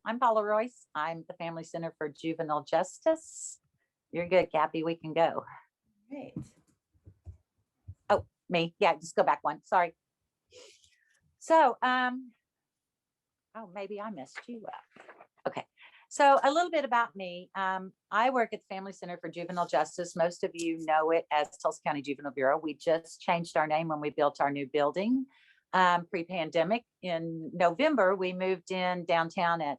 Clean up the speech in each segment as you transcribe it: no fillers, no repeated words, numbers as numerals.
I'm Paula Royce. I'm the Family Center for Juvenile Justice. You're good, Kathy. We can go. Great. Oh, me. Yeah, just go back one. Sorry. So, oh, maybe I messed you up. Okay. So a little bit about me. I work at the Family Center for Juvenile Justice. Most of you know it as Tulsa County Juvenile Bureau. We just changed our name when we built our new building pre-pandemic. In November, we moved in downtown at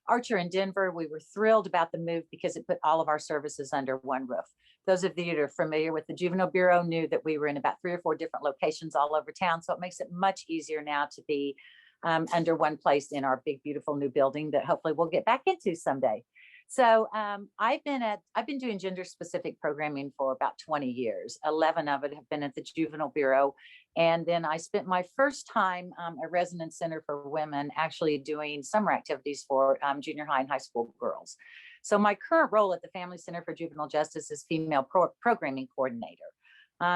Archer in Denver. We were thrilled about the move because it put all of our services under one roof. Those of you that are familiar with the Juvenile Bureau knew that we were in about 3 or 4 different locations all over town. So it makes it much easier now to be under one place in our big, beautiful new building that hopefully we'll get back into someday. So I've been doing gender specific programming for about 20 years. 11 of it have been at the Juvenile Bureau. And then I spent my first time at Residence Center for Women actually doing summer activities for junior high and high school girls. So my current role at the Family Center for Juvenile Justice is female programming coordinator.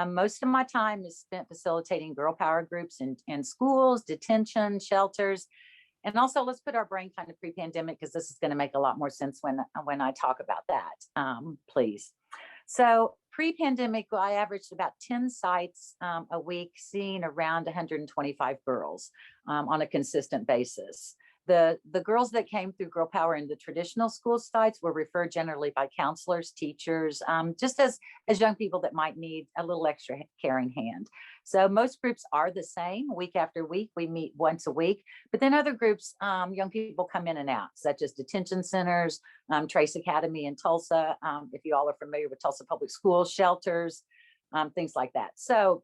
Most of my time is spent facilitating girl power groups in schools, detention, shelters, and also let's put our brain kind of pre-pandemic because this is going to make a lot more sense when I talk about that, please. So pre-pandemic, I averaged about 10 sites a week, seeing around 125 girls on a consistent basis. The girls that came through Girl Power in the traditional school sites were referred generally by counselors, teachers, just as young people that might need a little extra caring hand. So most groups are the same week after week. We meet once a week, but then other groups, young people come in and out, such as detention centers, Trace Academy in Tulsa, if you all are familiar with Tulsa Public Schools, shelters, things like that. So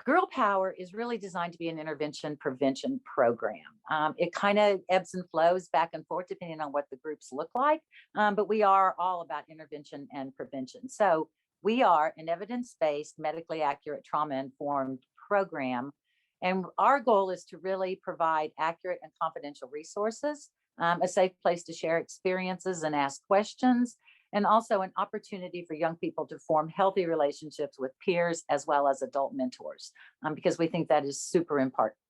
Girl Power is really designed to be an intervention prevention program. It kind of ebbs and flows back and forth depending on what the groups look like, but we are all about intervention and prevention. So we are an evidence-based, medically accurate, trauma-informed program. And our goal is to really provide accurate and confidential resources, a safe place to share experiences and ask questions, and also an opportunity for young people to form healthy relationships with peers as well as adult mentors, because we think that is super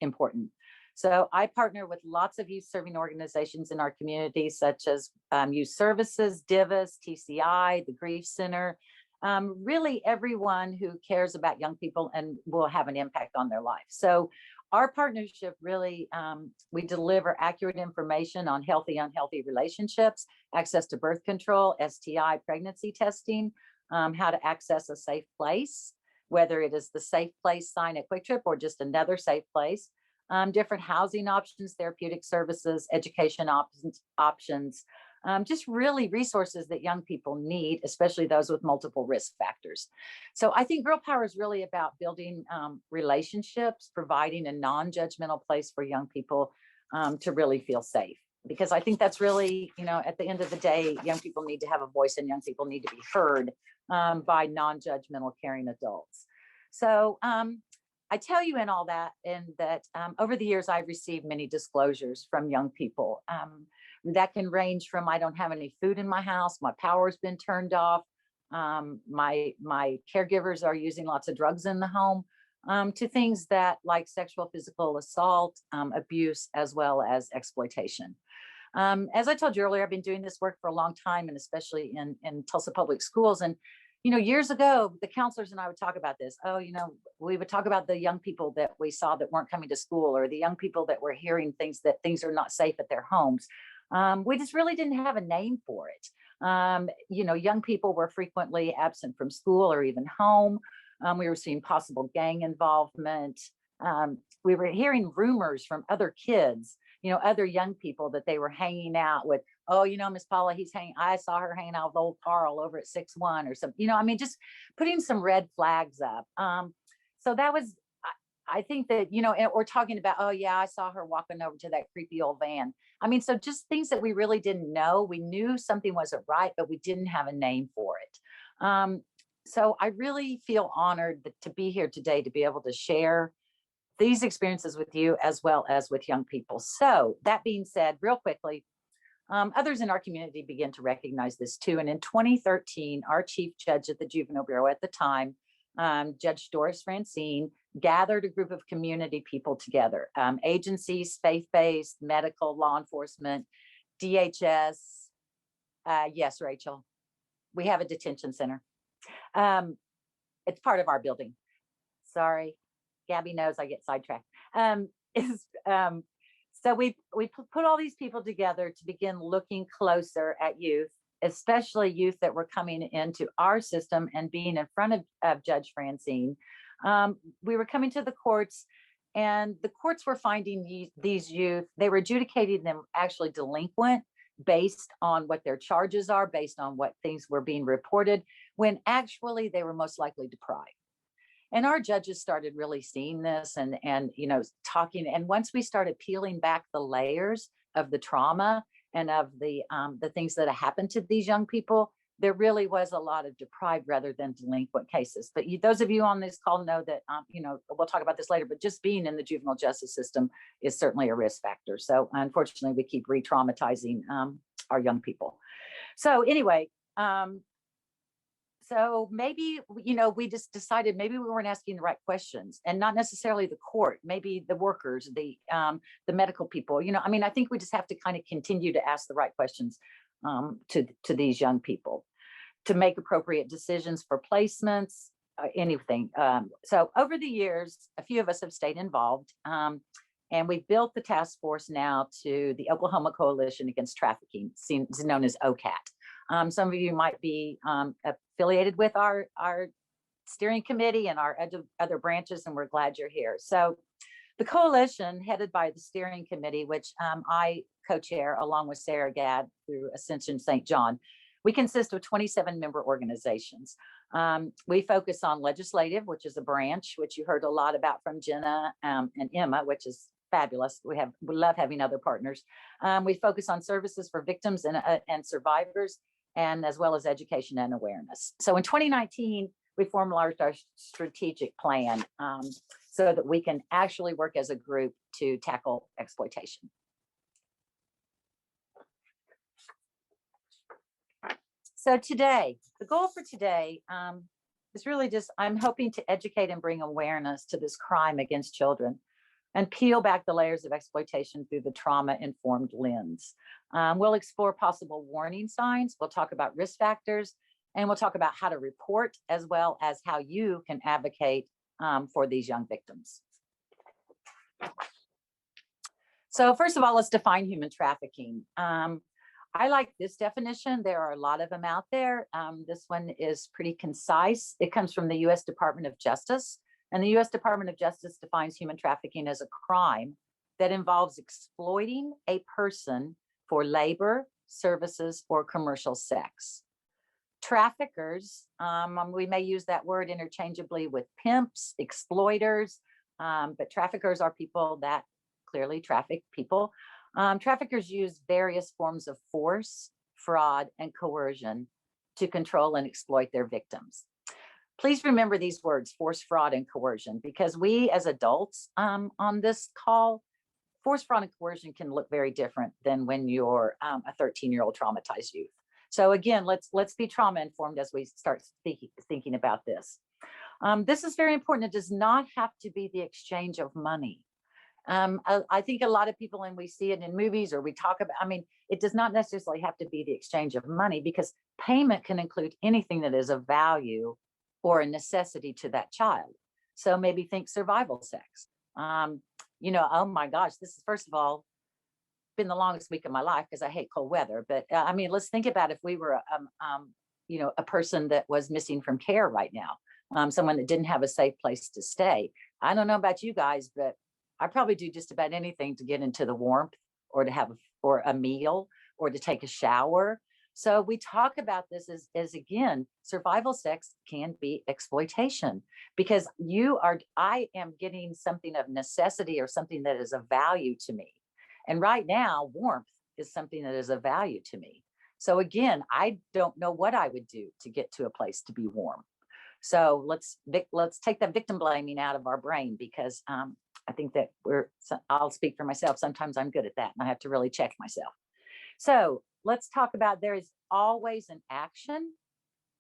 important. So I partner with lots of youth serving organizations in our community, such as Youth Services, DIVIS, TCI, the Grief Center, really everyone who cares about young people and will have an impact on their life. So our partnership really, we deliver accurate information on healthy, unhealthy relationships, access to birth control, STI, pregnancy testing, how to access a safe place, whether it is the safe place sign at Quick Trip or just another safe place, different housing options, therapeutic services, education options, just really resources that young people need, especially those with multiple risk factors. So I think Girl Power is really about building relationships, providing a non-judgmental place for young people to really feel safe. Because I think that's really, at the end of the day, young people need to have a voice and young people need to be heard by non-judgmental caring adults. So I tell you in all that, over the years, I've received many disclosures from young people. That can range from, I don't have any food in my house, my power's been turned off, my caregivers are using lots of drugs in the home, to things that like sexual, physical assault, abuse, as well as exploitation. As I told you earlier, I've been doing this work for a long time, and especially in Tulsa Public Schools. And years ago, the counselors and I would talk about this. We would talk about the young people that we saw that weren't coming to school, or the young people that were hearing things that things are not safe at their homes. We just really didn't have a name for it. Young people were frequently absent from school or even home. We were seeing possible gang involvement. We were hearing rumors from other kids, other young people that they were hanging out with. Oh, Miss Paula, I saw her hanging out with old Carl over at 6-1 or something, just putting some red flags up. So that was, I think that, and we're talking about, oh yeah, I saw her walking over to that creepy old van. So just things that we really didn't know. We knew something wasn't right, but we didn't have a name for it. So I really feel honored to be here today to be able to share these experiences with you as well as with young people. So that being said, real quickly, others in our community began to recognize this too. And in 2013, our chief judge at the Juvenile Bureau at the time, Judge Doris Francine gathered a group of community people together, agencies, faith-based, medical, law enforcement, DHS. Yes, Rachel, we have a detention center. It's part of our building. Sorry, Gabby knows I get sidetracked. So we put all these people together to begin looking closer at youth, especially youth that were coming into our system and being in front of Judge Francine. We were coming to the courts, and the courts were finding these youth, they were adjudicating them actually delinquent based on what their charges are, based on what things were being reported, when actually they were most likely deprived. And our judges started really seeing this and talking. And once we started peeling back the layers of the trauma and of the things that have happened to these young people, there really was a lot of deprived rather than delinquent cases. But those of you on this call know that, we'll talk about this later, but just being in the juvenile justice system is certainly a risk factor. So unfortunately, we keep re-traumatizing our young people. So anyway, so maybe, we just decided maybe we weren't asking the right questions, and not necessarily the court, maybe the workers, the medical people, I think we just have to kind of continue to ask the right questions to these young people to make appropriate decisions for placements, anything. So over the years, a few of us have stayed involved, and we've built the task force now to the Oklahoma Coalition Against Trafficking, known as OCAT. Some of you might be affiliated with our steering committee and our other branches, and we're glad you're here. So the coalition, headed by the steering committee, which I co-chair along with Sarah Gadd through Ascension St. John, we consist of 27 member organizations. We focus on legislative, which is a branch, which you heard a lot about from Jenna and Emma, which is fabulous. We love having other partners. We focus on services for victims and survivors, and as well as education and awareness. So in 2019, we formalized our strategic plan so that we can actually work as a group to tackle exploitation. So today, the goal for today is really just, I'm hoping to educate and bring awareness to this crime against children and peel back the layers of exploitation through the trauma-informed lens. We'll explore possible warning signs, we'll talk about risk factors, and we'll talk about how to report, as well as how you can advocate for these young victims. So first of all, let's define human trafficking. I like this definition. There are a lot of them out there. This one is pretty concise. It comes from the U.S. Department of Justice. And the U.S. Department of Justice defines human trafficking as a crime that involves exploiting a person for labor, services, or commercial sex. Traffickers, we may use that word interchangeably with pimps, exploiters, but traffickers are people that clearly traffic people. Traffickers use various forms of force, fraud, and coercion to control and exploit their victims. Please remember these words, force, fraud, and coercion, because we as adults on this call, force, fraud, and coercion can look very different than when you're a 13-year-old traumatized youth. So again, let's be trauma informed as we start thinking about this. This is very important. It does not have to be the exchange of money. I think a lot of people, and we see it in movies or we talk about, it does not necessarily have to be the exchange of money, because payment can include anything that is of value or a necessity to that child. So maybe think survival sex. Oh my gosh, this is, first of all, been the longest week of my life because I hate cold weather. But let's think about if we were, a person that was missing from care right now, someone that didn't have a safe place to stay. I don't know about you guys, but I probably do just about anything to get into the warmth, or to have a meal, or to take a shower. So we talk about this as again, survival sex can be exploitation, because I am getting something of necessity or something that is of value to me. And right now, warmth is something that is of value to me. So again, I don't know what I would do to get to a place to be warm. So let's take that victim blaming out of our brain, because I think that I'll speak for myself. Sometimes I'm good at that, and I have to really check myself. So let's talk about, there is always an action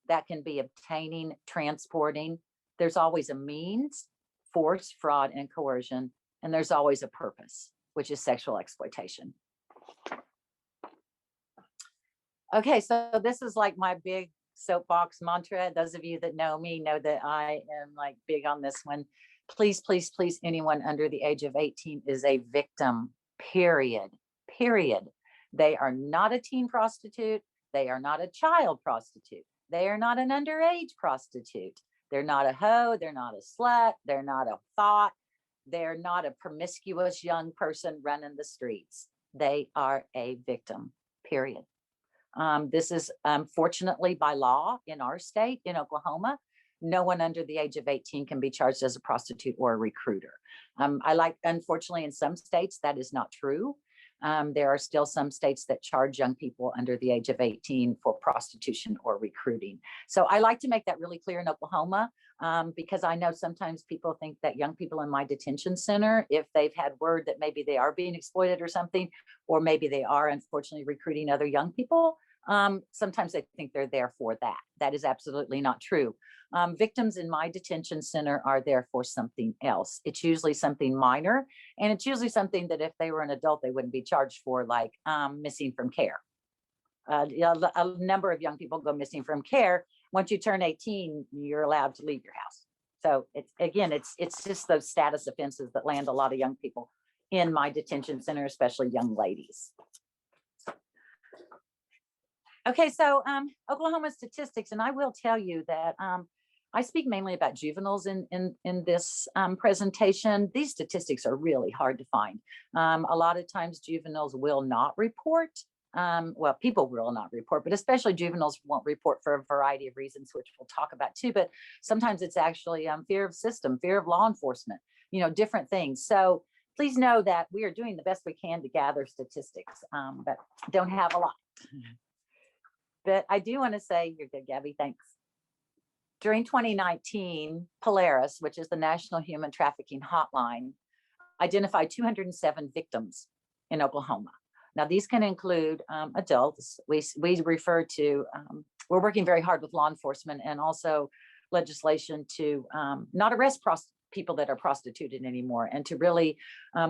that can be obtaining, transporting, There's always a means, force, fraud, and coercion, and there's always a purpose, which is sexual exploitation. Okay, so this is like my big soapbox mantra. Those of you that know me know that I am like big on this one. Please, please, please, anyone under the age of 18 is a victim, period, period. They are not a teen prostitute. They are not a child prostitute. They are not an underage prostitute. They're not a hoe. They're not a slut. They're not a thought. They're not a promiscuous young person running the streets. They are a victim, period. This is fortunately by law in our state, in Oklahoma, no one under the age of 18 can be charged as a prostitute or a recruiter. Unfortunately, in some states, that is not true. There are still some states that charge young people under the age of 18 for prostitution or recruiting. So I like to make that really clear in Oklahoma, because I know sometimes people think that young people in my detention center, if they've had word that maybe they are being exploited or something, or maybe they are unfortunately recruiting other young people, sometimes they think they're there for that. That is absolutely not true. Victims in my detention center are there for something else. It's usually something minor, and it's usually something that if they were an adult, they wouldn't be charged for, like missing from care. A number of young people go missing from care. Once you turn 18, you're allowed to leave your house. So it's just those status offenses that land a lot of young people in my detention center, especially young ladies. Okay, so Oklahoma statistics, and I will tell you that I speak mainly about juveniles in this presentation. These statistics are really hard to find. A lot of times juveniles will not report. Well, people will not report, but especially juveniles won't report for a variety of reasons, which we'll talk about too. But sometimes it's actually fear of system, fear of law enforcement, different things. So please know that we are doing the best we can to gather statistics, but don't have a lot. But I do want to say, you're good, Gabby, thanks. During 2019, Polaris, which is the National Human Trafficking Hotline, identified 207 victims in Oklahoma. Now, these can include adults. We refer to, we're working very hard with law enforcement and also legislation to not arrest people that are prostituted anymore, and to really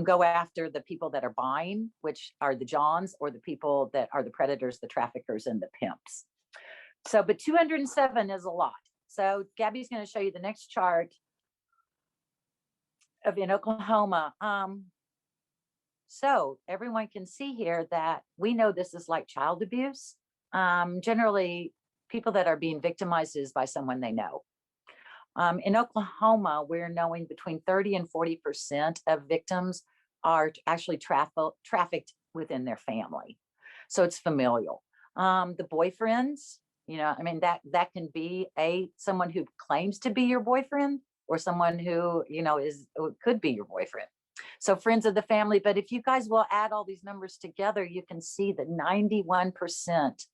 go after the people that are buying, which are the Johns, or the people that are the predators, the traffickers, and the pimps. So, but 207 is a lot. So Gabby's going to show you the next chart of in Oklahoma. So everyone can see here that we know this is like child abuse. Generally, people that are being victimized is by someone they know. In Oklahoma, we're knowing between 30 and 40% of victims are actually trafficked within their family. So it's familial. The boyfriends, that can be someone who claims to be your boyfriend, or someone who, could be your boyfriend. So friends of the family. But if you guys will add all these numbers together, you can see that 91%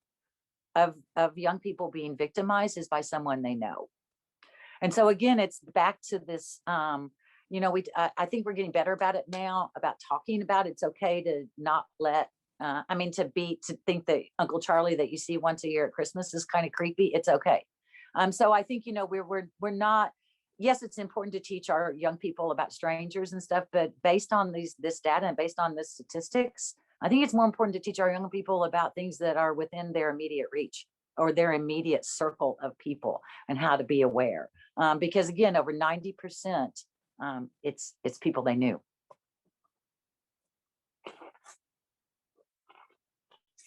of young people being victimized is by someone they know. And so again, it's back to this, I think we're getting better about it now, about talking about it. It's okay to not let, to think that Uncle Charlie that you see once a year at Christmas is kind of creepy. It's okay. So I think, we're not, yes, it's important to teach our young people about strangers and stuff, but based on this data and based on the statistics, I think it's more important to teach our young people about things that are within their immediate reach or their immediate circle of people, and how to be aware. Because again, over 90%, it's people they knew.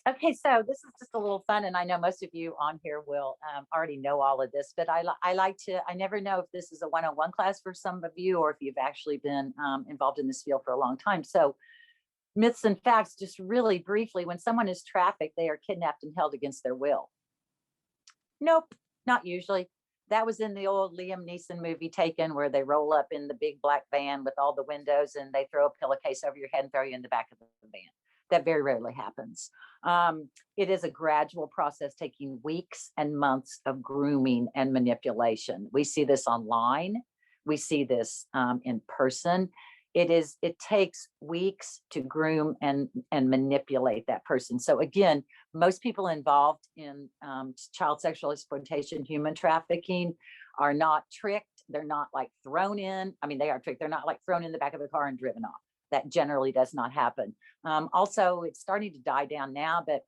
Okay, so this is just a little fun, and I know most of you on here will already know all of this, but I never know if this is a one-on-one class for some of you, or if you've actually been involved in this field for a long time. So myths and facts, just really briefly, when someone is trafficked, they are kidnapped and held against their will. Nope, not usually. That was in the old Liam Neeson movie Taken, where they roll up in the big black van with all the windows and they throw a pillowcase over your head and throw you in the back of the van. That very rarely happens. It is a gradual process taking weeks and months of grooming and manipulation. We see this online. We see this in person. It takes weeks to groom and manipulate that person. So again, most people involved in child sexual exploitation, human trafficking, are not tricked. They're not like thrown in. I mean, they are tricked. They're not like thrown in the back of the car and driven off. That generally does not happen. Also, it's starting to die down now, but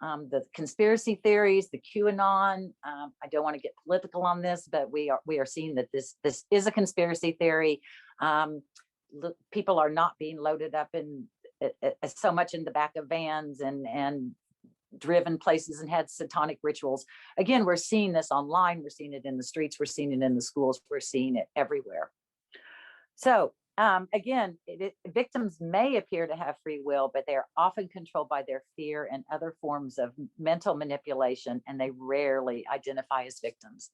the conspiracy theories, the QAnon. I don't want to get political on this, but we are seeing that this is a conspiracy theory. People are not being loaded up in so much in the back of vans and driven places and had satanic rituals. Again, we're seeing this online. We're seeing it in the streets. We're seeing it in the schools. We're seeing it everywhere. So again, victims may appear to have free will, but they are often controlled by their fear and other forms of mental manipulation, and they rarely identify as victims.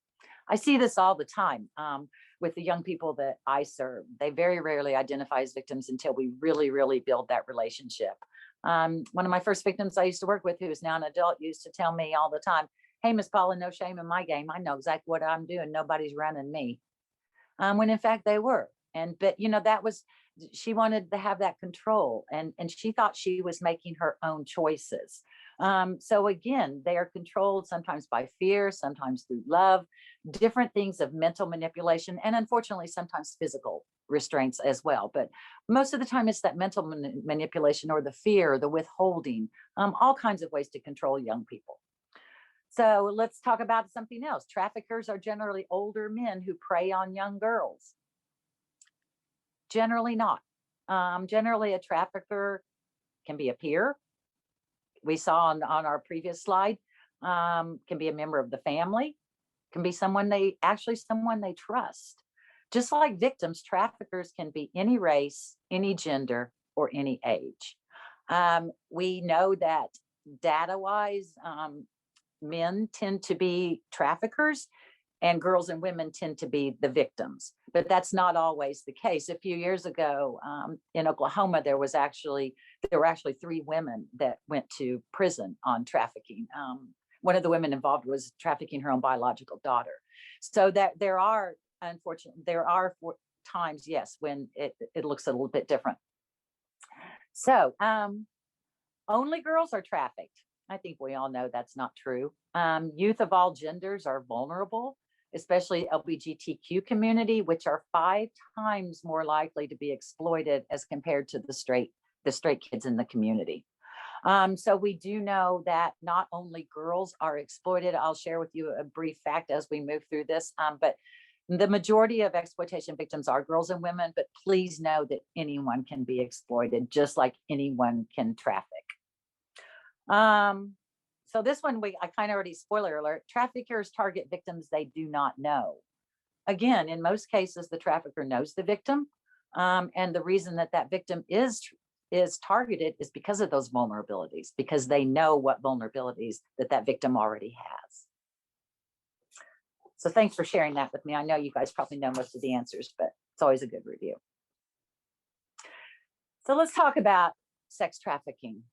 I see this all the time with the young people that I serve. They very rarely identify as victims until we really, really build that relationship. One of my first victims I used to work with, who is now an adult, used to tell me all the time, "Hey, Miss Paula, no shame in my game. I know exactly what I'm doing. Nobody's running me." When in fact they were. But that was, she wanted to have that control, and she thought she was making her own choices. So again, they are controlled sometimes by fear, sometimes through love, different things of mental manipulation, and unfortunately sometimes physical restraints as well. But most of the time it's that mental manipulation, or the fear, the withholding, all kinds of ways to control young people. So let's talk about something else. Traffickers are generally older men who prey on young girls. Generally not. Generally, a trafficker can be a peer. We saw on our previous slide, can be a member of the family, can be someone they trust. Just like victims, traffickers can be any race, any gender, or any age. We know that data-wise, men tend to be traffickers, and girls and women tend to be the victims. But that's not always the case. A few years ago, in Oklahoma, there were actually 3 women that went to prison on trafficking. One of the women involved was trafficking her own biological daughter. So that there are times, yes, when it looks a little bit different. So only girls are trafficked. I think we all know that's not true. Youth of all genders are vulnerable, especially LGBTQ community, which are 5 times more likely to be exploited as compared to the straight kids in the community. So we do know that not only girls are exploited. I'll share with you a brief fact as we move through this, but the majority of exploitation victims are girls and women, but please know that anyone can be exploited, just like anyone can traffic. So this one, I kind of already, spoiler alert, traffickers target victims they do not know. Again, in most cases, the trafficker knows the victim. And the reason that victim is targeted is because of those vulnerabilities, because they know what vulnerabilities that victim already has. So thanks for sharing that with me. I know you guys probably know most of the answers, but it's always a good review. So let's talk about sex trafficking.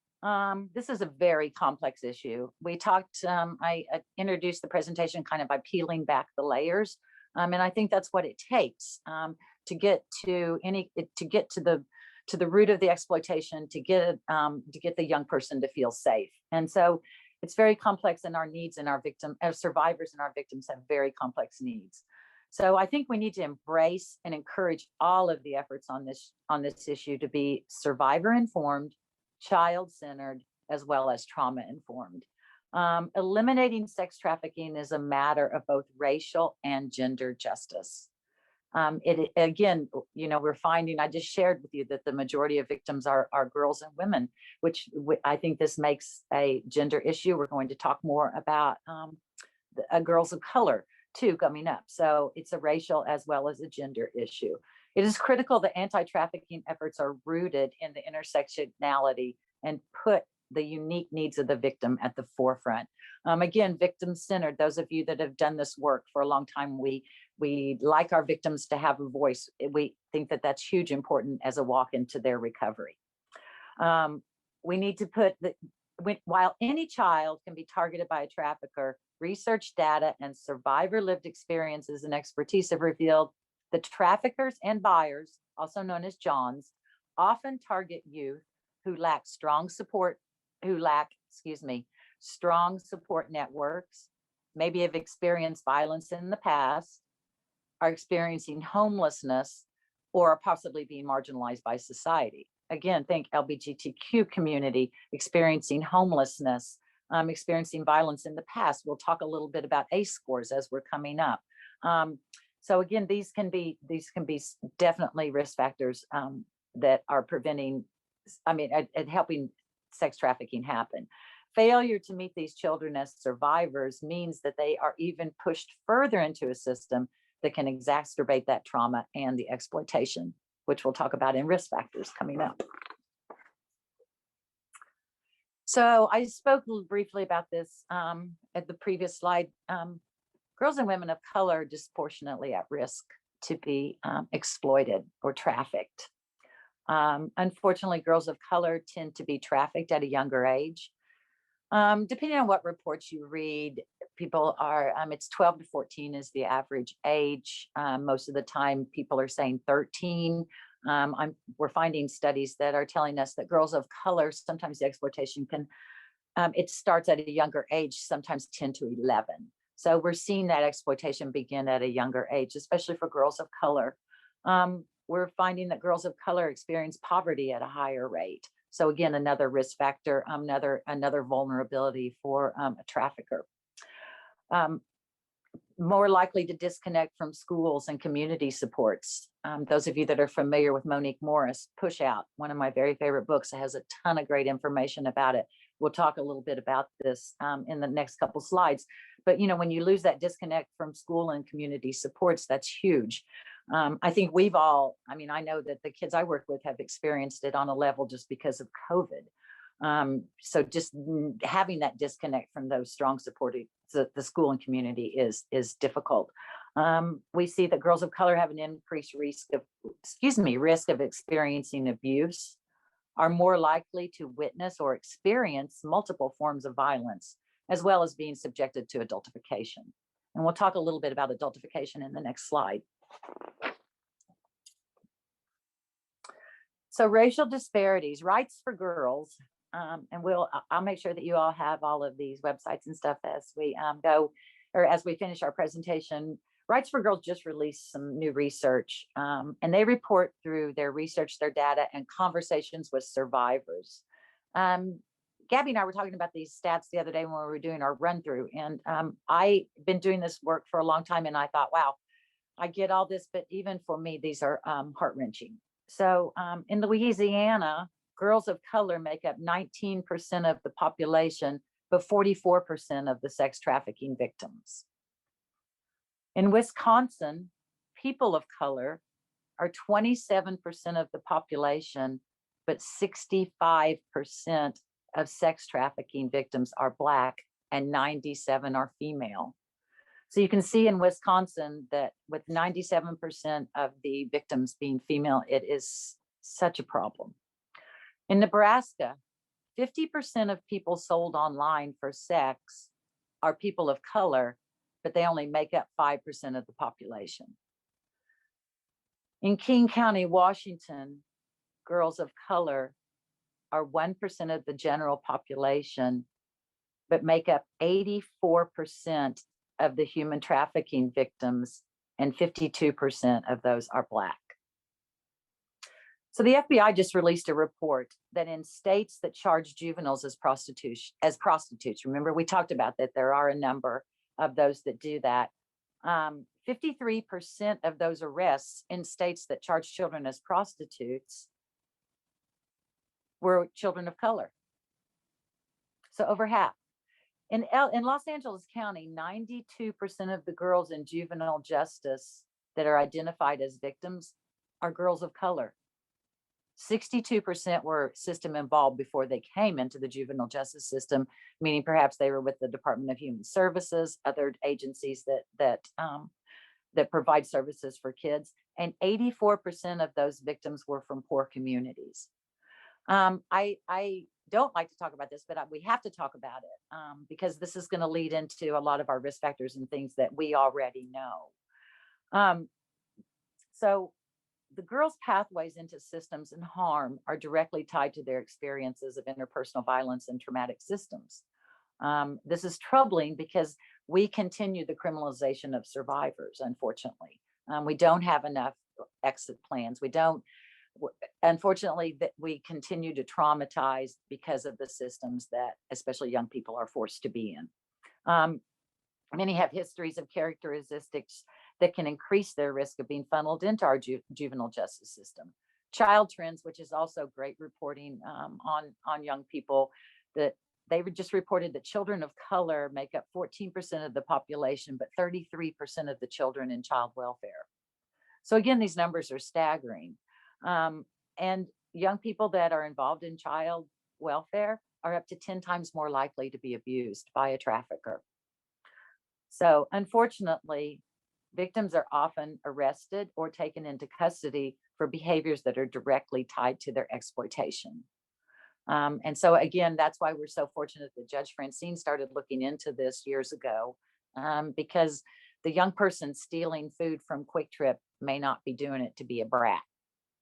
This is a very complex issue. We talked, I introduced the presentation kind of by peeling back the layers. And I think that's what it takes to get to the root of the exploitation, to get the young person to feel safe. And so it's very complex, and our needs and our survivors and our victims have very complex needs. So I think we need to embrace and encourage all of the efforts on this issue to be survivor informed, child-centered, as well as trauma-informed. Eliminating sex trafficking is a matter of both racial and gender justice. Again, we're finding, I just shared with you that the majority of victims are girls and women, which I think this makes a gender issue. We're going to talk more about girls of color too coming up. So it's a racial as well as a gender issue. It is critical that anti-trafficking efforts are rooted in the intersectionality and put the unique needs of the victim at the forefront. Again, victim-centered. Those of you that have done this work for a long time, we like our victims to have a voice. We think that that's huge important as a walk into their recovery. We need to while any child can be targeted by a trafficker, research data and survivor lived experiences and expertise have revealed the traffickers and buyers, also known as Johns, often target youth who lack strong support networks, maybe have experienced violence in the past, are experiencing homelessness or are possibly being marginalized by society. Again, think LGBTQ community experiencing homelessness, experiencing violence in the past. We'll talk a little bit about ACE scores as we're coming up. So again, these can be definitely risk factors that are preventing, and helping sex trafficking happen. Failure to meet these children as survivors means that they are even pushed further into a system that can exacerbate that trauma and the exploitation, which we'll talk about in risk factors coming up. So I spoke briefly about this at the previous slide. Girls and women of color are disproportionately at risk to be exploited or trafficked. Unfortunately, girls of color tend to be trafficked at a younger age. Depending on what reports you read, people are, it's 12 to 14 is the average age. Most of the time people are saying 13. We're finding studies that are telling us that girls of color, sometimes the exploitation can, it starts at a younger age, sometimes 10 to 11. So we're seeing that exploitation begin at a younger age, especially for girls of color. We're finding that girls of color experience poverty at a higher rate. So again, another risk factor, another vulnerability for a trafficker. More likely to disconnect from schools and community supports. Those of you that are familiar with Monique Morris, Push Out, one of my very favorite books, has a ton of great information about it. We'll talk a little bit about this in the next couple slides. But when you lose that disconnect from school and community supports, that's huge. I think we've all, I know that the kids I work with have experienced it on a level just because of COVID. So just having that disconnect from those strong supporting the school and community is difficult. We see that girls of color have an increased risk of experiencing abuse, are more likely to witness or experience multiple forms of violence, as well as being subjected to adultification. And we'll talk a little bit about adultification in the next slide. So racial disparities, rights for girls, and I'll make sure that you all have all of these websites and stuff as we go, or as we finish our presentation. Rights for Girls just released some new research, and they report through their research, their data, and conversations with survivors. Gabby and I were talking about these stats the other day when we were doing our run through, and I've been doing this work for a long time, and I thought, wow, I get all this, but even for me, these are heart-wrenching. So in Louisiana, girls of color make up 19% of the population, but 44% of the sex trafficking victims. In Wisconsin, people of color are 27% of the population, but 65% of sex trafficking victims are Black and 97% are female. So you can see in Wisconsin that with 97% of the victims being female, it is such a problem. In Nebraska, 50% of people sold online for sex are people of color, but they only make up 5% of the population. In King County, Washington, girls of color are 1% of the general population, but make up 84% of the human trafficking victims, and 52% of those are Black. So the FBI just released a report that in states that charge juveniles as prostitutes, remember we talked about that there are a number of those that do that. 53% of those arrests in states that charge children as prostitutes were children of color. So over half. In Los Angeles County, 92% of the girls in juvenile justice that are identified as victims are girls of color. 62% were system involved before they came into the juvenile justice system, meaning perhaps they were with the Department of Human Services, other agencies that provide services for kids, and 84% of those victims were from poor communities. I don't like to talk about this, but we have to talk about it because this is going to lead into a lot of our risk factors and things that we already know. So the girls' pathways into systems and harm are directly tied to their experiences of interpersonal violence and traumatic systems. This is troubling because we continue the criminalization of survivors, unfortunately. We don't have enough exit plans. We don't, unfortunately, that we continue to traumatize because of the systems that especially young people are forced to be in. Many have histories of characteristics that can increase their risk of being funneled into our juvenile justice system. Child trends, which is also great reporting on young people, that they just reported that children of color make up 14% of the population, but 33% of the children in child welfare. So again, these numbers are staggering. And young people that are involved in child welfare are up to 10 times more likely to be abused by a trafficker. So unfortunately, victims are often arrested or taken into custody for behaviors that are directly tied to their exploitation. And so again, that's why we're so fortunate that Judge Francine started looking into this years ago, because the young person stealing food from Quick Trip may not be doing it to be a brat.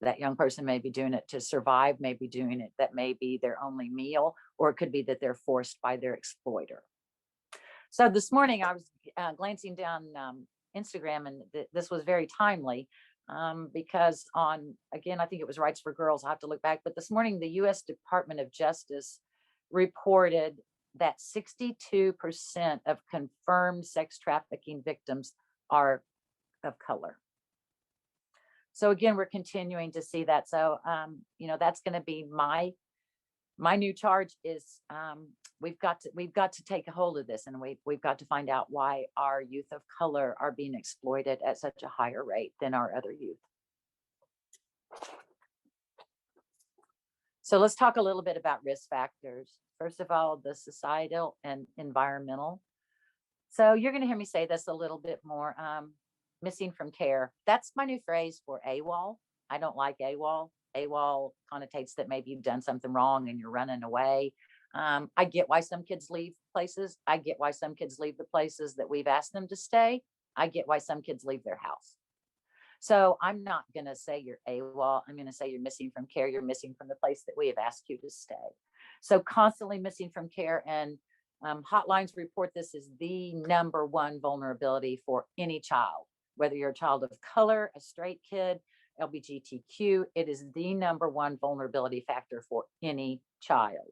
That young person may be doing it to survive, may be doing it, that may be their only meal, or it could be that they're forced by their exploiter. So this morning I was glancing down Instagram, and this was very timely because again, I think it was Rights for Girls. I'll have to look back, but this morning the U.S. Department of Justice reported that 62% of confirmed sex trafficking victims are of color. So again, we're continuing to see that. So, that's going to be my new charge is we've got to take a hold of this, and we've got to find out why our youth of color are being exploited at such a higher rate than our other youth. So let's talk a little bit about risk factors. First of all, the societal and environmental. So you're going to hear me say this a little bit more. Missing from care. That's my new phrase for AWOL. I don't like AWOL. AWOL connotates that maybe you've done something wrong and you're running away. I get why some kids leave places. I get why some kids leave the places that we've asked them to stay. I get why some kids leave their house. So I'm not going to say you're AWOL. I'm going to say you're missing from care. You're missing from the place that we have asked you to stay. So constantly missing from care, and hotlines report this is the number one vulnerability for any child, whether you're a child of color, a straight kid, LGBTQ, it is the number one vulnerability factor for any child.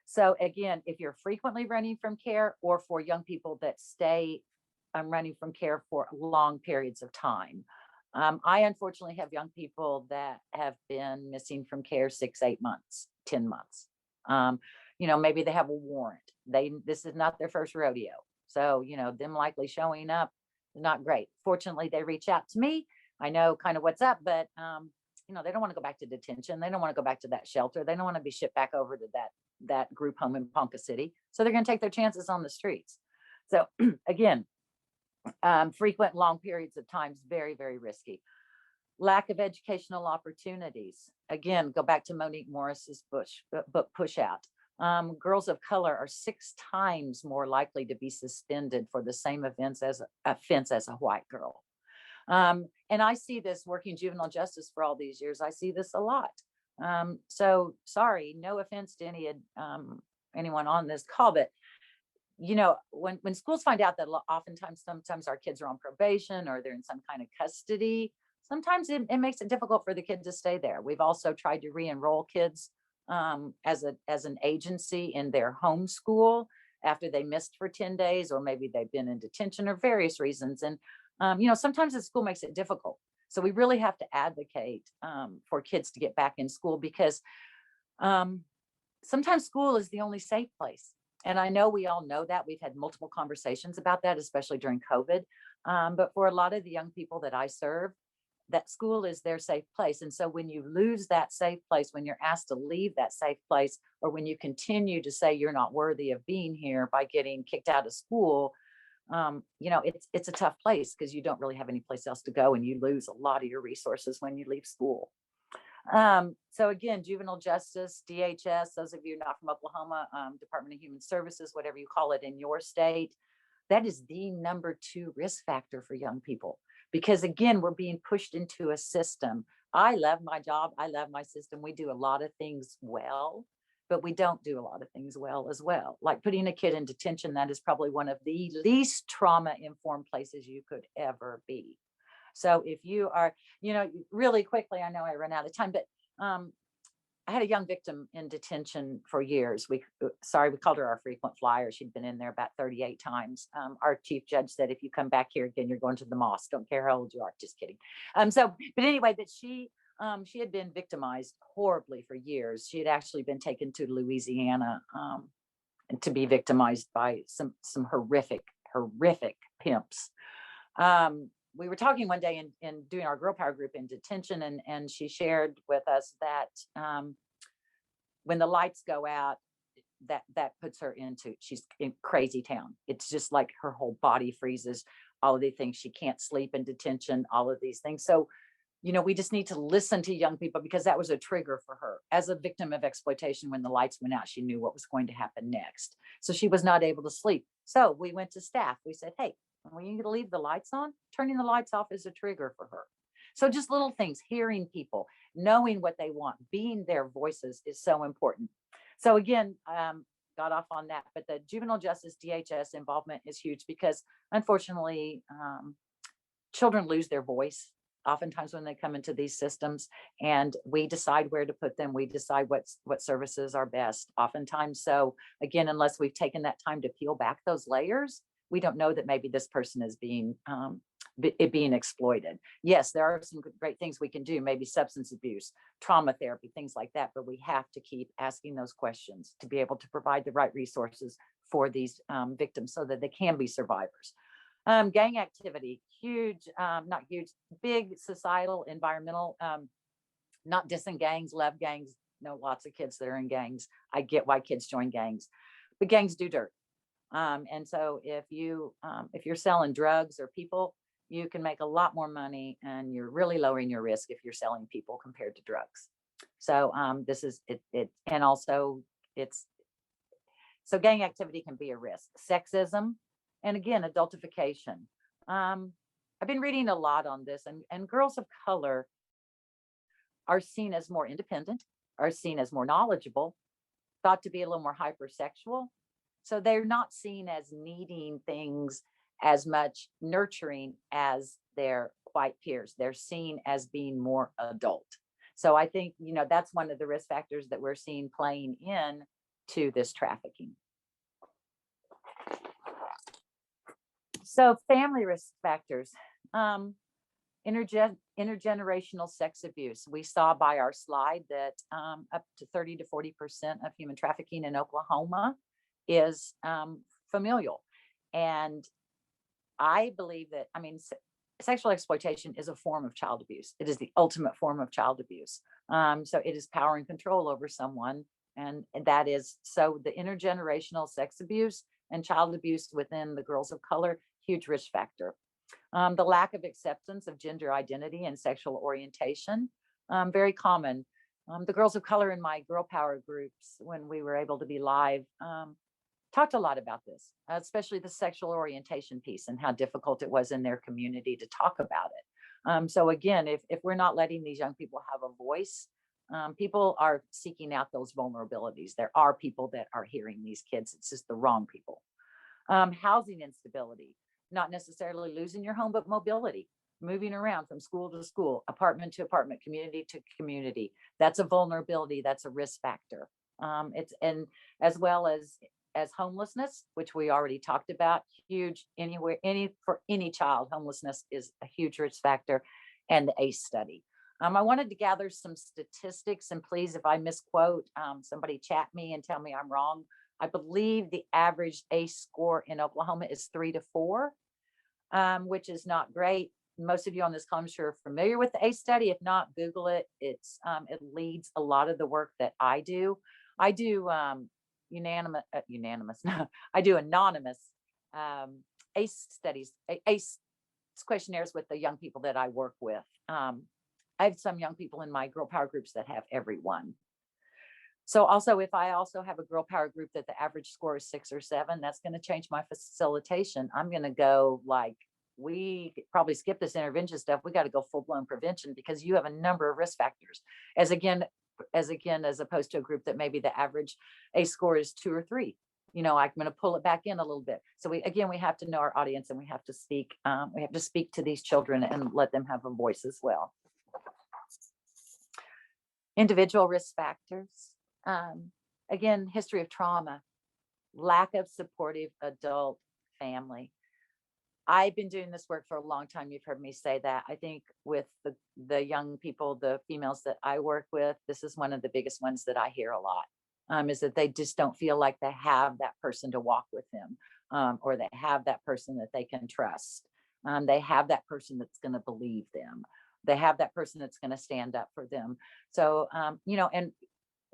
So again, if you're frequently running from care, or for young people that stay running from care for long periods of time. I unfortunately have young people that have been missing from care 6, 8 months, 10 months. Maybe they have a warrant. This is not their first rodeo. So, them likely showing up is not great. Fortunately, they reach out to me. I know kind of what's up, but they don't want to go back to detention. They don't want to go back to that shelter. They don't want to be shipped back over to that group home in Ponca City. So they're going to take their chances on the streets. So again, frequent long periods of time is very, very risky. Lack of educational opportunities. Again, go back to Monique Morris's book Push Out. Girls of color are 6 times more likely to be suspended for the same offense as a white girl. And I see this working juvenile justice for all these years. I see this a lot. So sorry, no offense to anyone on this call, but when schools find out that sometimes our kids are on probation or they're in some kind of custody, sometimes it makes it difficult for the kid to stay there. We've also tried to re-enroll kids as an agency in their home school after they missed for 10 days, or maybe they've been in detention or various reasons. And, sometimes the school makes it difficult. So we really have to advocate for kids to get back in school, because sometimes school is the only safe place. And I know we all know that. We've had multiple conversations about that, especially during COVID. But for a lot of the young people that I serve, that school is their safe place. And so when you lose that safe place, when you're asked to leave that safe place, or when you continue to say you're not worthy of being here by getting kicked out of school, it's a tough place, because you don't really have any place else to go, and you lose a lot of your resources when you leave school. So again, juvenile justice, DHS, those of you not from Oklahoma, Department of Human Services, whatever you call it in your state, that is the number 2 risk factor for young people. Because again, we're being pushed into a system. I love my job. I love my system. We do a lot of things well, but we don't do a lot of things well as well. Like putting a kid in detention, that is probably one of the least trauma-informed places you could ever be. So if you are, really quickly, I know I ran out of time, but I had a young victim in detention for years. We called her our frequent flyer. She'd been in there about 38 times. Our chief judge said, if you come back here again, you're going to the mosque. Don't care how old you are. Just kidding. But anyway, but she had been victimized horribly for years. She had actually been taken to Louisiana to be victimized by some horrific pimps. We were talking one day in doing our girl power group in detention, and she shared with us that when the lights go out, that puts her she's in crazy town. It's just like her whole body freezes, all of the things. She can't sleep in detention, all of these things. So, we just need to listen to young people, because that was a trigger for her. As a victim of exploitation, when the lights went out, she knew what was going to happen next. So she was not able to sleep. So we went to staff. We said, hey, when you leave the lights on, turning the lights off is a trigger for her. So just little things, hearing people, knowing what they want, being their voices is so important. So again, got off on that, but the juvenile justice DHS involvement is huge, because unfortunately, children lose their voice oftentimes when they come into these systems, and we decide where to put them. We decide what services are best oftentimes. So again, unless we've taken that time to peel back those layers, we don't know that maybe this person is being exploited. Yes, there are some great things we can do, maybe substance abuse, trauma therapy, things like that, but we have to keep asking those questions to be able to provide the right resources for these victims so that they can be survivors. Gang activity, huge, not huge, big societal, environmental, not dissing gangs, love gangs, know lots of kids that are in gangs. I get why kids join gangs, but gangs do dirt. And so if you're selling drugs or people, you can make a lot more money, and you're really lowering your risk if you're selling people compared to drugs. So this is it. And also so gang activity can be a risk. Sexism, and again, adultification. I've been reading a lot on this, and girls of color are seen as more independent, are seen as more knowledgeable, thought to be a little more hypersexual. So they're not seen as needing things as much nurturing as their white peers. They're seen as being more adult. So I think, that's one of the risk factors that we're seeing playing in to this trafficking. So family risk factors, intergenerational sex abuse. We saw by our slide that up to 30 to 40% of human trafficking in Oklahoma is familial. And I believe that, sexual exploitation is a form of child abuse. It is the ultimate form of child abuse. So it is power and control over someone. And that is, so the intergenerational sex abuse and child abuse within the girls of color, huge risk factor. The lack of acceptance of gender identity and sexual orientation, very common. The girls of color in my girl power groups, when we were able to be live, talked a lot about this, especially the sexual orientation piece and how difficult it was in their community to talk about it. So again, if we're not letting these young people have a voice, people are seeking out those vulnerabilities. There are people that are hearing these kids. It's just the wrong people. Housing instability, not necessarily losing your home, but mobility, moving around from school to school, apartment to apartment, community to community. That's a vulnerability. That's a risk factor. And as well as homelessness, which we already talked about, huge for any child, homelessness is a huge risk factor, and the ACE study. I wanted to gather some statistics, and please, if I misquote, somebody chat me and tell me I'm wrong. I believe the average ACE score in Oklahoma is 3 to 4, which is not great. Most of you on this call, I'm sure, are familiar with the ACE study. If not, Google it. It leads a lot of the work that I do. I do I do anonymous ACE studies, ACE questionnaires with the young people that I work with. I have some young people in my girl power groups that have every one. So also, if I also have a girl power group that the average score is 6 or 7, that's going to change my facilitation. I'm going to go we probably skip this intervention stuff. We got to go full blown prevention, because you have a number of risk factors. As again, as opposed to a group that maybe the average ACE score is 2 or 3. I'm going to pull it back in a little bit. So we have to know our audience, and we have to speak to these children and let them have a voice as well. Individual risk factors. Again, history of trauma, lack of supportive adult family. I've been doing this work for a long time. You've heard me say that. I think with the young people, the females that I work with, this is one of the biggest ones that I hear a lot, is that they just don't feel like they have that person to walk with them, or they have that person that they can trust. They have that person that's going to believe them. They have that person that's going to stand up for them. So, and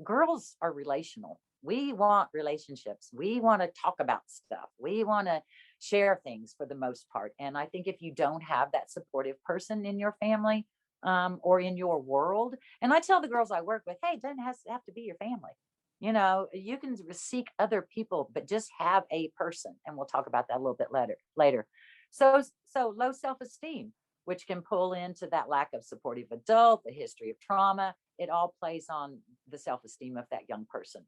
girls are relational. We want relationships. We want to talk about stuff. We want to share things for the most part. And I think if you don't have that supportive person in your family, or in your world, and I tell the girls I work with, hey, it doesn't have to be your family. You can seek other people, but just have a person. And we'll talk about that a little bit later. So low self-esteem, which can pull into that lack of supportive adult, the history of trauma. It all plays on the self-esteem of that young person.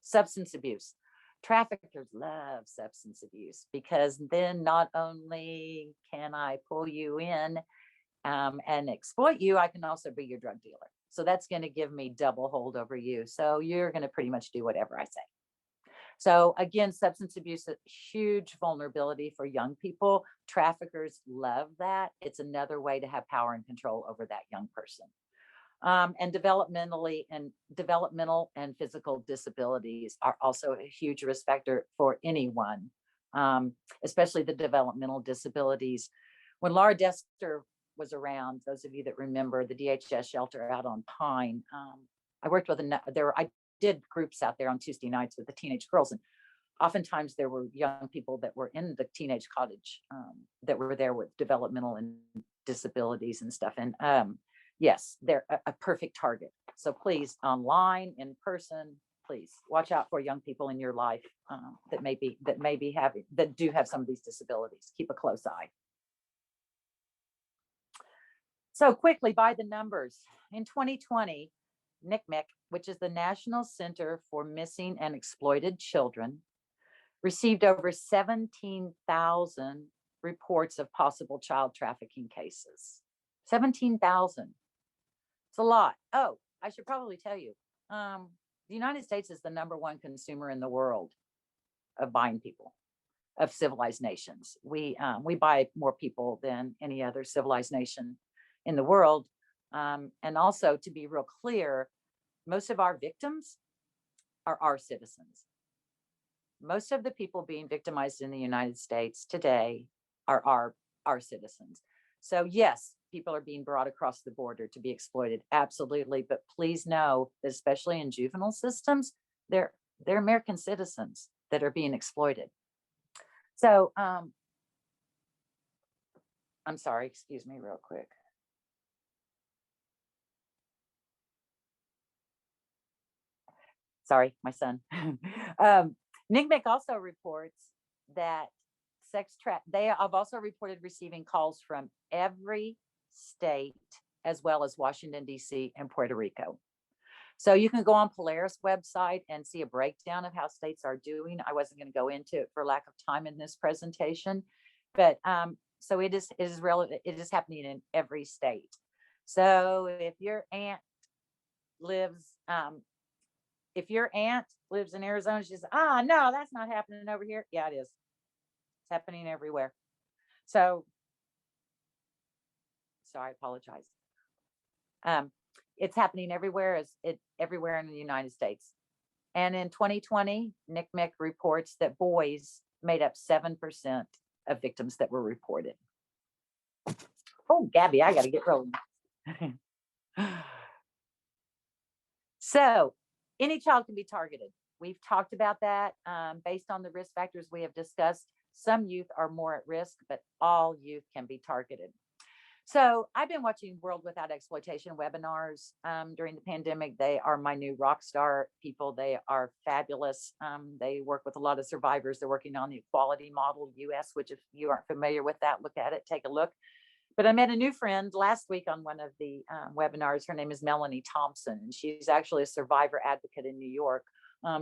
Substance abuse. Traffickers love substance abuse, because then not only can I pull you in and exploit you, I can also be your drug dealer. So that's going to give me double hold over you. So you're going to pretty much do whatever I say. So again, substance abuse is a huge vulnerability for young people. Traffickers love that. It's another way to have power and control over that young person. And developmental and physical disabilities are also a huge risk factor for anyone, especially the developmental disabilities. When Laura Dester was around, those of you that remember the DHS shelter out on Pine, I worked with I did groups out there on Tuesday nights with the teenage girls, and oftentimes there were young people that were in the teenage cottage that were there with developmental and disabilities and stuff. And yes, they're a perfect target. So please, online, in person, please watch out for young people in your life that do have some of these disabilities. Keep a close eye. So quickly, by the numbers, in 2020, NCMEC, which is the National Center for Missing and Exploited Children, received over 17,000 reports of possible child trafficking cases. 17,000. It's a lot. Oh, I should probably tell you, the United States is the #1 consumer in the world of buying people, of civilized nations. We buy more people than any other civilized nation in the world. And also, to be real clear, most of our victims are our citizens. Most of the people being victimized in the United States today are our citizens. So yes, people are being brought across the border to be exploited, absolutely. But please know that especially in juvenile systems, they're American citizens that are being exploited. So I'm sorry, excuse me real quick. Sorry, my son. NCMEC also reports that they have also reported receiving calls from every state, as well as Washington, D.C. and Puerto Rico. So you can go on Polaris website and see a breakdown of how states are doing. I wasn't going to go into it for lack of time in this presentation, but so it is relevant. It is happening in every state. So if your aunt lives in Arizona, she says, no, that's not happening over here. Yeah, it is. It's happening everywhere. So, sorry, I apologize. It's happening everywhere, everywhere in the United States. And in 2020, NCMEC reports that boys made up 7% of victims that were reported. Oh, Gabby, I got to get rolling. So, any child can be targeted. We've talked about that. Based on the risk factors we have discussed, some youth are more at risk, but all youth can be targeted. So I've been watching World Without Exploitation webinars during the pandemic. They are my new rock star people. They are fabulous. They work with a lot of survivors. They're working on the equality model US, which if you aren't familiar with that, look at it, take a look. But I met a new friend last week on one of the webinars. Her name is Melanie Thompson, and she's actually a survivor advocate in New York.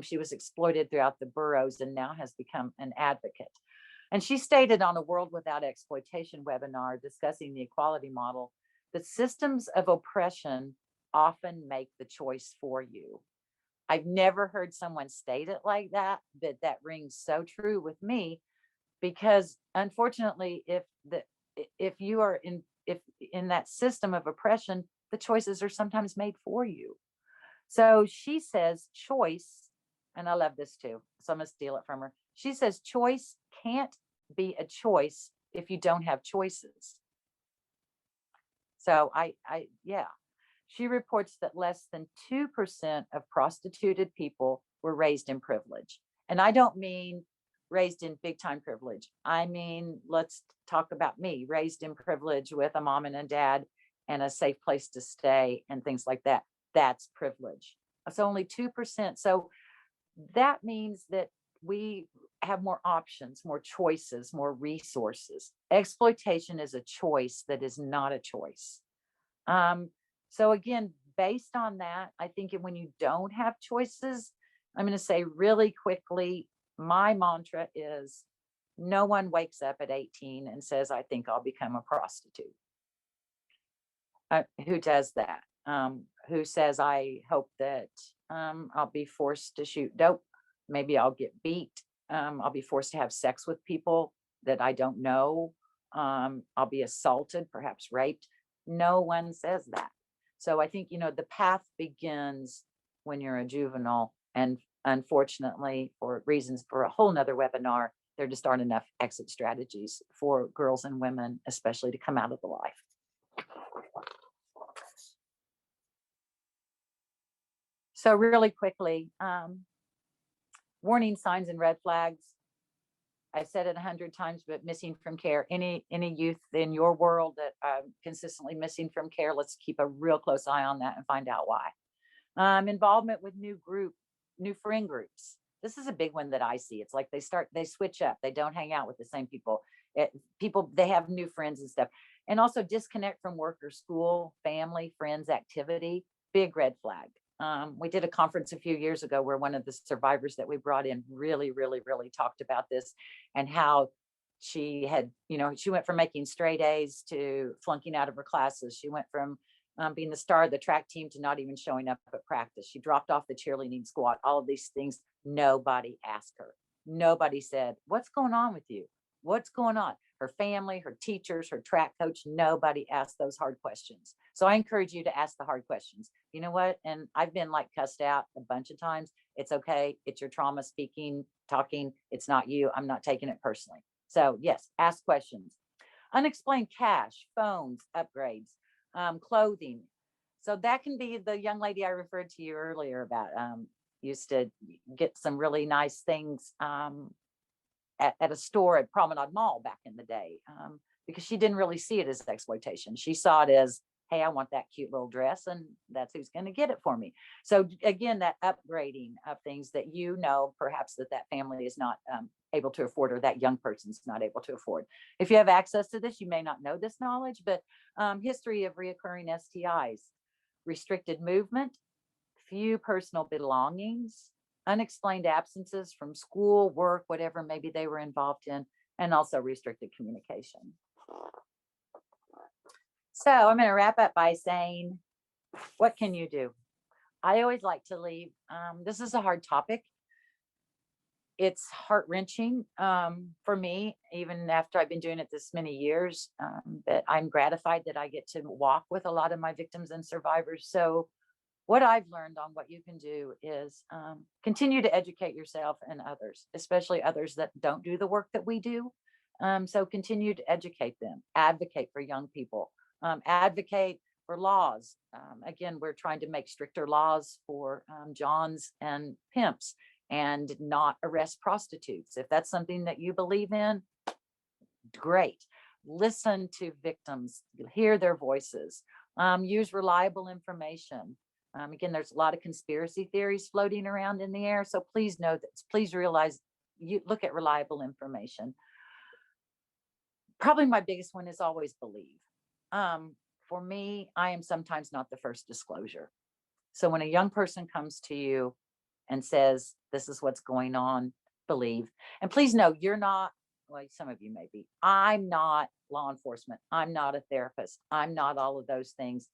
She was exploited throughout the boroughs and now has become an advocate. And she stated on a World Without Exploitation webinar discussing the equality model that systems of oppression often make the choice for you. I've never heard someone state it like that, but that rings so true with me, because unfortunately, if you are in that system of oppression, the choices are sometimes made for you. So she says choice, and I love this too, so I'm gonna steal it from her. She says choice can't be a choice if you don't have choices. So yeah. She reports that less than 2% of prostituted people were raised in privilege. And I don't mean raised in big time privilege. I mean, let's talk about me, raised in privilege with a mom and a dad and a safe place to stay and things like that. That's privilege. It's only 2%. So that means that we have more options, more choices, more resources. Exploitation is a choice that is not a choice. So again, based on that, I think when you don't have choices, I'm going to say really quickly, my mantra is no one wakes up at 18 and says, I think I'll become a prostitute. Who does that? Who says, I hope that I'll be forced to shoot dope? Maybe I'll get beat. I'll be forced to have sex with people that I don't know. I'll be assaulted, perhaps raped. No one says that. So I think, the path begins when you're a juvenile. And unfortunately, for reasons for a whole nother webinar, there just aren't enough exit strategies for girls and women, especially to come out of the life. So really quickly, warning signs and red flags. I've said it 100 times, but missing from care. Any youth in your world that consistently missing from care, let's keep a real close eye on that and find out why. Involvement with new friend groups. This is a big one that I see. It's like they switch up. They don't hang out with the same people. They have new friends and stuff. And also disconnect from work or school, family, friends, activity. Big red flag. We did a conference a few years ago where one of the survivors that we brought in really talked about this, and how she had, she went from making straight A's to flunking out of her classes. She went from being the star of the track team to not even showing up at practice. She dropped off the cheerleading squad, all of these things. Nobody asked her. Nobody said, what's going on with you? What's going on? Her family, her teachers, her track coach, nobody asked those hard questions. So I encourage you to ask the hard questions. You know what? And I've been like cussed out a bunch of times. It's okay. It's your trauma speaking, talking. It's not you. I'm not taking it personally. So yes, ask questions. Unexplained cash, phones, upgrades, clothing. So that can be the young lady I referred to you earlier about, used to get some really nice things at a store at Promenade Mall back in the day, because she didn't really see it as exploitation. She saw it as, hey, I want that cute little dress, and that's who's going to get it for me. So again, that upgrading of things that perhaps that family is not able to afford, or that young person's not able to afford. If you have access to this, you may not know this knowledge, but history of reoccurring STIs, restricted movement, few personal belongings, unexplained absences from school, work, whatever maybe they were involved in, and also restricted communication. So I'm going to wrap up by saying, what can you do? I always like to leave. This is a hard topic. It's heart-wrenching for me, even after I've been doing it this many years, but I'm gratified that I get to walk with a lot of my victims and survivors. So what I've learned on what you can do is continue to educate yourself and others, especially others that don't do the work that we do. So continue to educate them, advocate for young people, advocate for laws. Again, we're trying to make stricter laws for Johns and pimps, and not arrest prostitutes. If that's something that you believe in, great. Listen to victims, hear their voices, use reliable information. Again, there's a lot of conspiracy theories floating around in the air. So please know that, please realize, you look at reliable information. Probably my biggest one is always believe. For me, I am sometimes not the first disclosure. So when a young person comes to you and says, this is what's going on, believe, and please know you're not, well, some of you may be, I'm not law enforcement. I'm not a therapist. I'm not all of those things.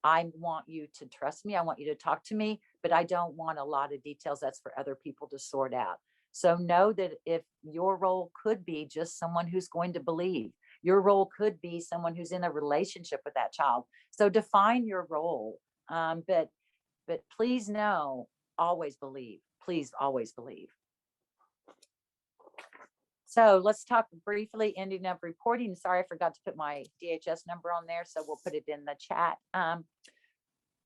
I want you to trust me. I want you to talk to me, but I don't want a lot of details. That's for other people to sort out. So know that if your role could be just someone who's going to believe, your role could be someone who's in a relationship with that child. So define your role. But please know, always believe. Please always believe. So let's talk briefly, ending up reporting. Sorry, I forgot to put my DHS number on there, so we'll put it in the chat.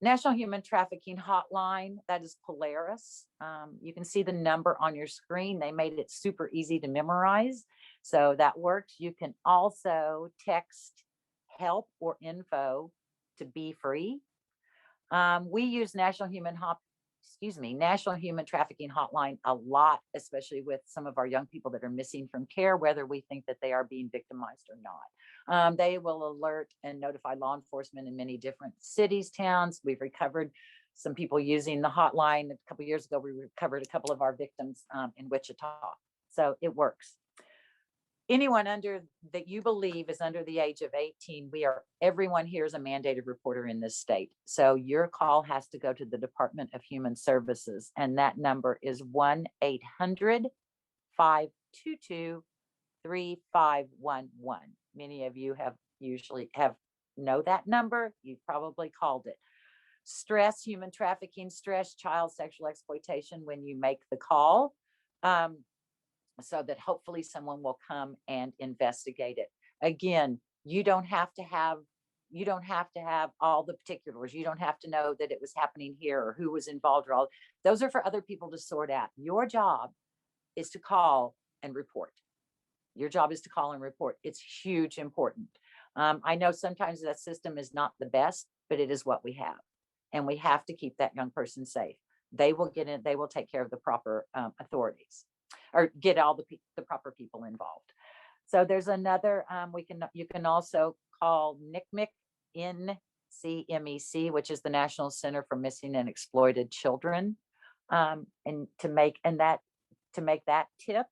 National Human Trafficking Hotline, that is Polaris. You can see the number on your screen. They made it super easy to memorize, so that works. You can also text help or info to be free. We use National Human Trafficking Hotline a lot, especially with some of our young people that are missing from care, whether we think that they are being victimized or not. They will alert and notify law enforcement in many different cities, towns. We've recovered some people using the hotline. A couple of years ago, we recovered a couple of our victims in Wichita. So it works. Anyone that you believe is under the age of 18, everyone here is a mandated reporter in this state. So your call has to go to the Department of Human Services, and that number is 1-800-522-3511. Many of you know that number. You probably called it. Stress human trafficking, stress child sexual exploitation when you make the call. So that hopefully someone will come and investigate it. Again, you don't have to have all the particulars. You don't have to know that it was happening here or who was involved or all. Those are for other people to sort out. Your job is to call and report. Your job is to call and report. It's huge important. I know sometimes that system is not the best, but it is what we have. And we have to keep that young person safe. They will get in, they will take care of the proper authorities, or get all the proper people involved. So there's another, you can also call NCMEC, NCMEC, which is the National Center for Missing and Exploited Children. And to make that tip,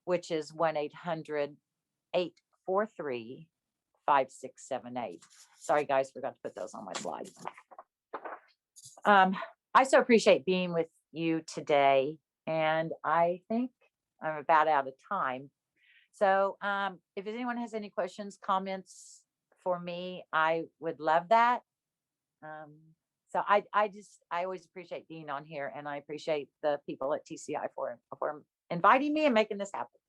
which is 1-800-843-5678. Sorry guys, forgot to put those on my slides. I so appreciate being with you today, and I think I'm about out of time. So if anyone has any questions, comments for me, I would love that. So I always appreciate being on here, and I appreciate the people at TCI for inviting me and making this happen.